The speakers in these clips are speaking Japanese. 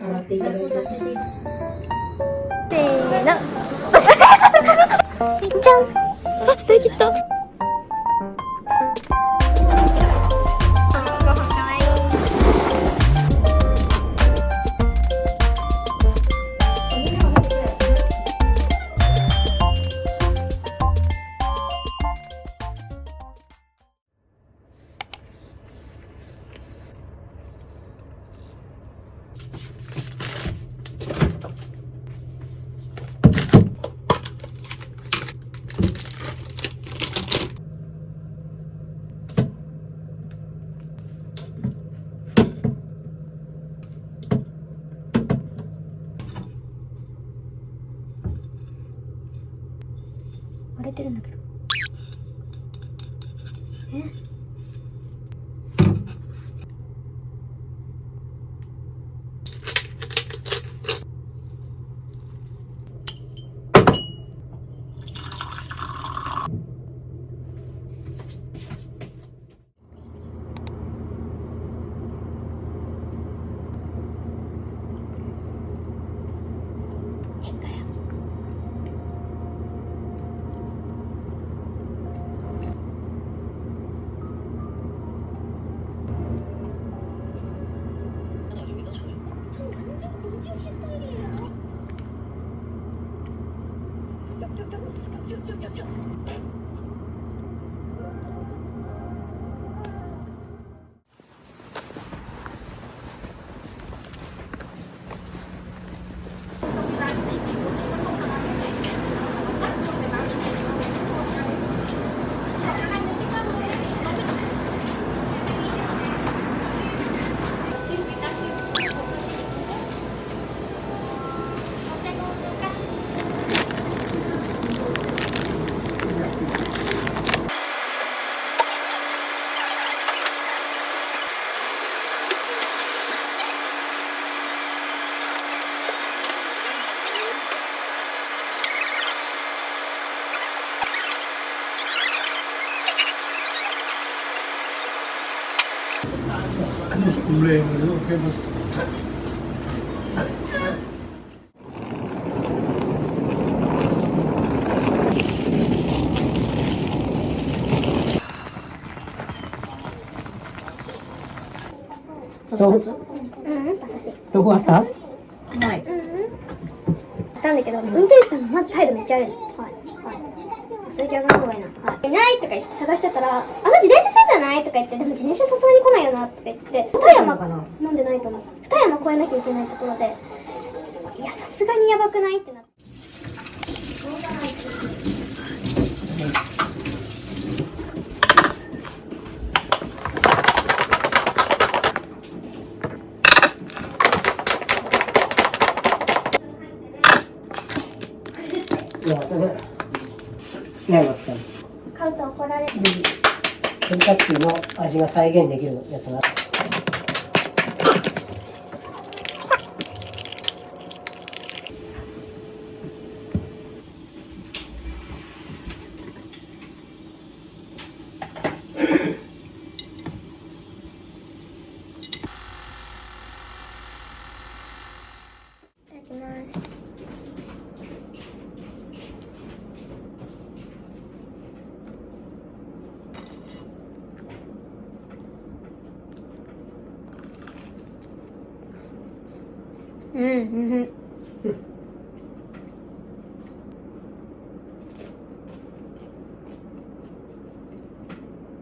触っていただいて。せーの。じゃん。あ、大吉だ。割れてるんだけど。どこあった？ない。なんだけど、運転手さんのまず態度めっちゃ悪いの。はい。それ気がすごいな。はい。いないとか言って探してたら、あの自転車じゃないとか言って、でも自転車誘いに来ないよなとか言って、二山飲んでないと思う。二山越えなきゃいけないところで、いや、さすがにやばくないってなって。ねえ、松さん。買うと怒られる。ケンタッキーの味が再現できるやつが。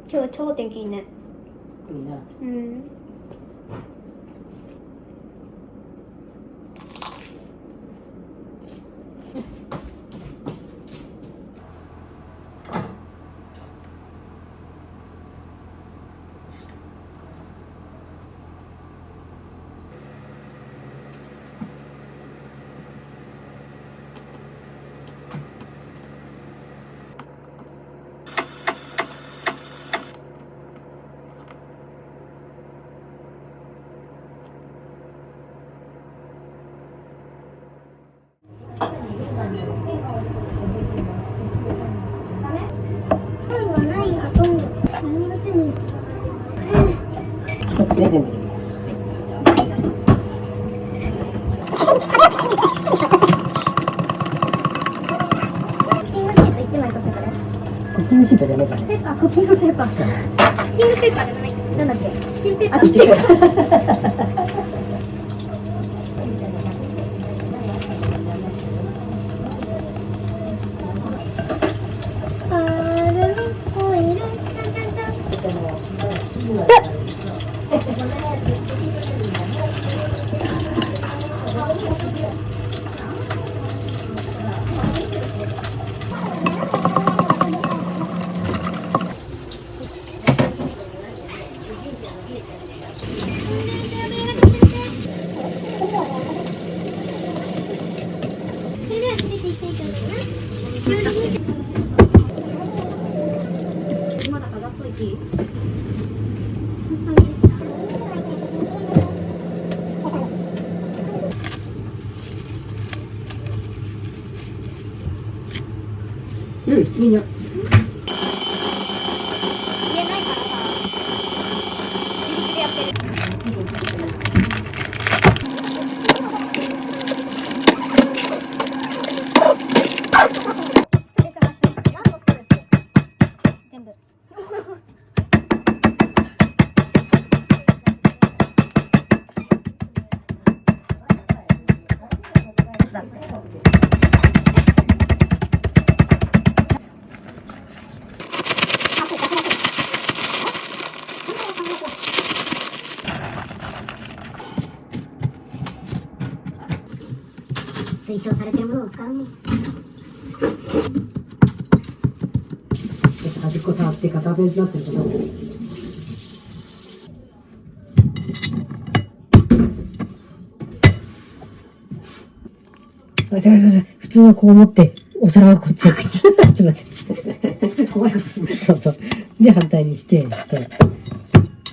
今日超天気いいね。いいな。一つ出てみる。ゃねえかね。ペーパー、クッキングペーパー。クッキングペーパーでもない。なんだっけ、キッチンペーパー。あ、違う。まだ飾っといていい？うん、いいね。言えないからさ、自力でやってる。ストレス発生して、何のストレス？全部。推奨されてるものを使うね。端っこ触って片面になってると思う。普通はこう持って、お皿はこっち。ちょっと待って。怖いことする。そうそう。で、反対にして、そう。あ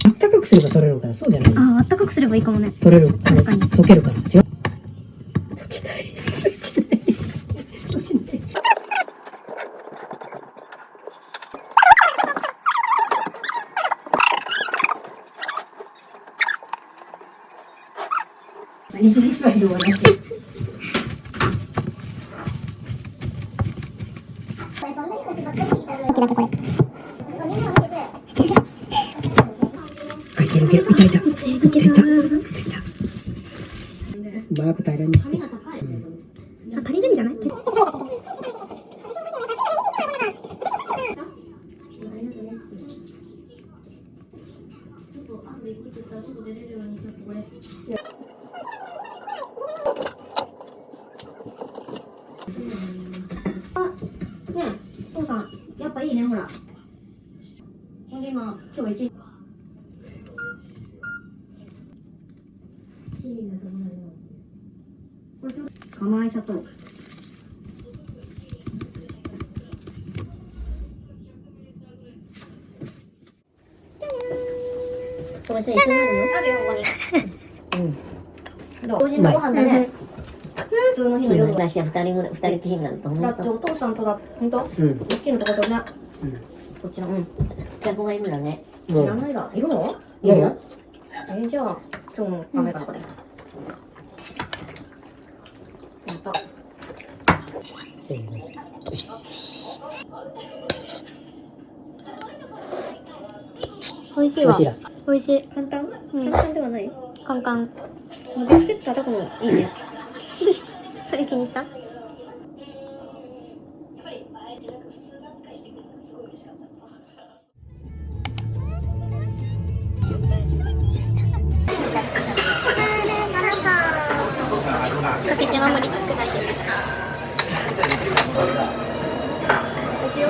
ったかくすれば取れるのかな、そうじゃない。あ、あったかくすればいいかもね。取れる。確かに溶けるから。違う。落ちない。落ちない。落ちない。一日サイドはなし。あ、いけるいける。いたいた。いたいた。マーク平らにして。あ、足りるんじゃない？あ、ねえ、父さん、やっぱいいね、ほら。ほんで今日一日。甘い砂糖。これさ、一緒になるの？あるよ、ここに。うん。どう？おのご飯だね。普通の日の夜は。私は二人ぐらい、二人きりになると思だってお父さんとだ、ほんと？うん。大きいのとことね。うんこっちの、うん。客がいるのね。いらないだ。いるの？いやいや。じゃあ、今日の雨かな、これ。やった。せーの。よし。美味しいわ。おいしいな。美味しい。簡単？簡単ではない？簡単。ビスケット叩くのいいね。それ気に入った？かけて守りたくないですか？私よ。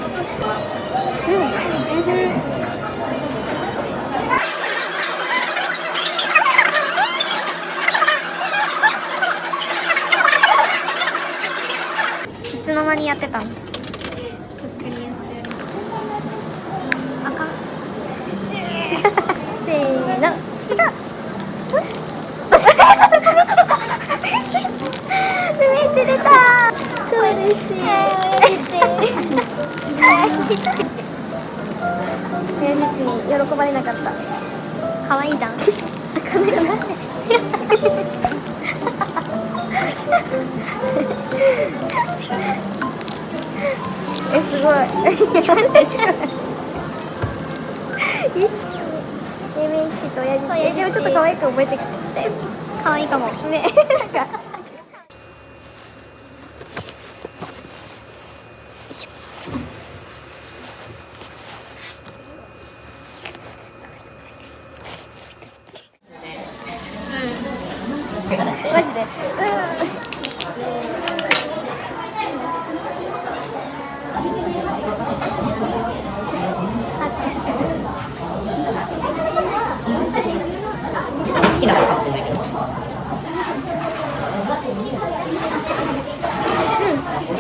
いつの間にやってたの？あかん。せーの。めっちゃ出た。超嬉しい。ミュージッチに喜ばれなかった。可愛いじゃん。すごい。と親父でもちょっと可愛く覚えてきたよ。可愛いかもね。なんかマジで好きなのかもしれないけど。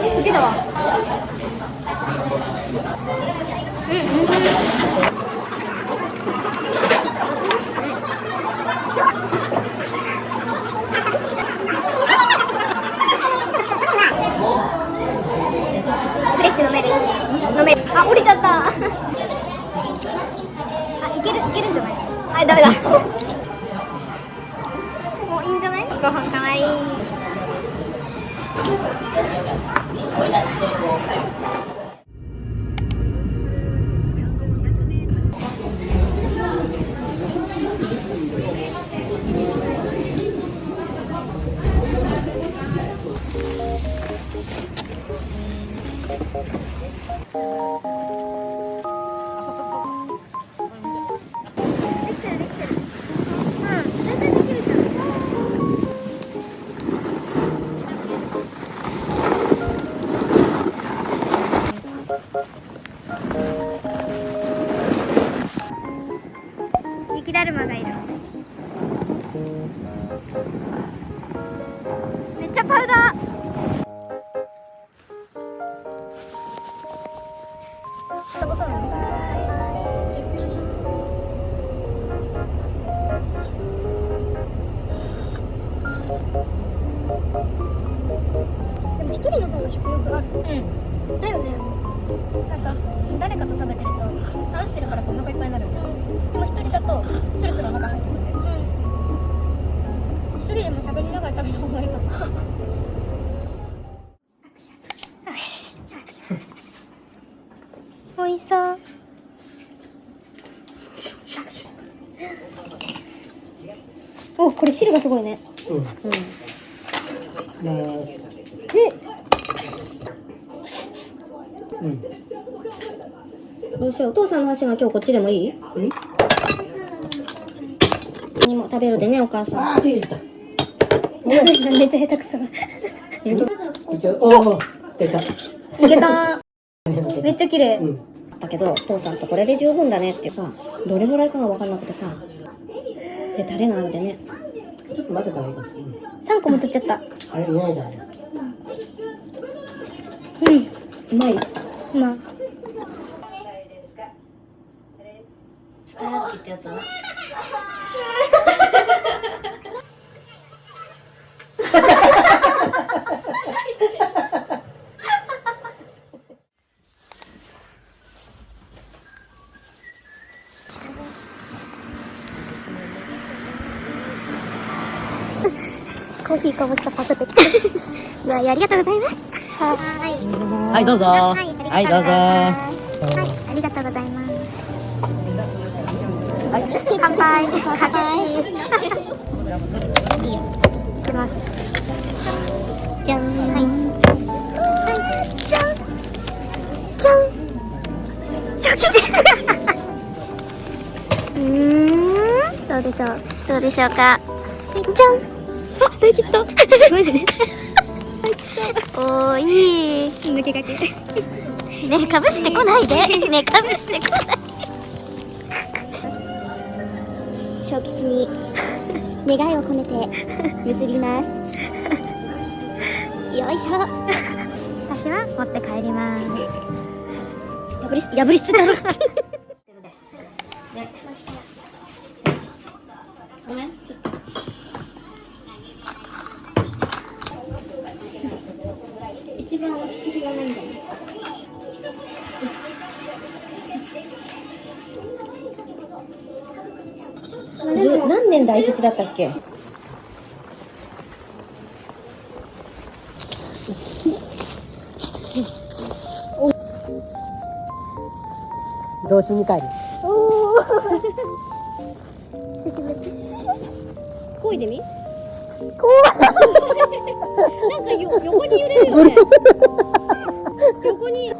好きだわ。フレッシュ飲める。飲める。あ、降りちゃった。あ、いけるんじゃない？あ、ダメだ。もういいんじゃない？ご飯かわいい。できてる。うん、全然できるじゃん。雪だるまがいる。めっちゃパウダー。そうなの？でも一人の方が食欲ある。うん。だよね。なんか誰かと食べてると話してるからお腹いっぱいになる。でも一人だとスルスルお腹入ってくんで。一人でも喋りながら食べる方がいいかも。美味しそう。お、これ汁がすごいね。どうしよう。お父さんの箸が今日こっちでもいい？何も食べるでね、お母さん。あ、ついてた。めっちゃ下手くそ。おお、出た。いけた。めっちゃ綺麗。だけど、お父さんとこれで十分だねってさ、どれぐらいかが分かんなくてさ。で、タレがあるでね。ちょっと混ぜた方がいいかもしれない。3個も取っちゃった。あれ、いないじゃん。うん。うまい。まあ。スタヤッキってやつだな。コーヒーこぼしたパクってきて。いや、ありがとうございます。はい、どうぞ。はい、どうぞ。ありがとうございます。乾杯。乾杯。いいよ。いきます。じゃん。はい。じゃん。じゃん。どうでしょう。どうでしょうか。じゃん。あ、大吉だ。マジで。おー、いい。抜けかけ。ね、かぶしてこないで。ね、かぶしてこない。小吉に願いを込めて結びます。よいしょ。私は持って帰ります。破り捨てたろ。ごめん。一番落ち着きがないんだよ。何年大吉だったっけ？童心に帰る。おお。素漕いでみ。なんか横に揺れるよね。横に。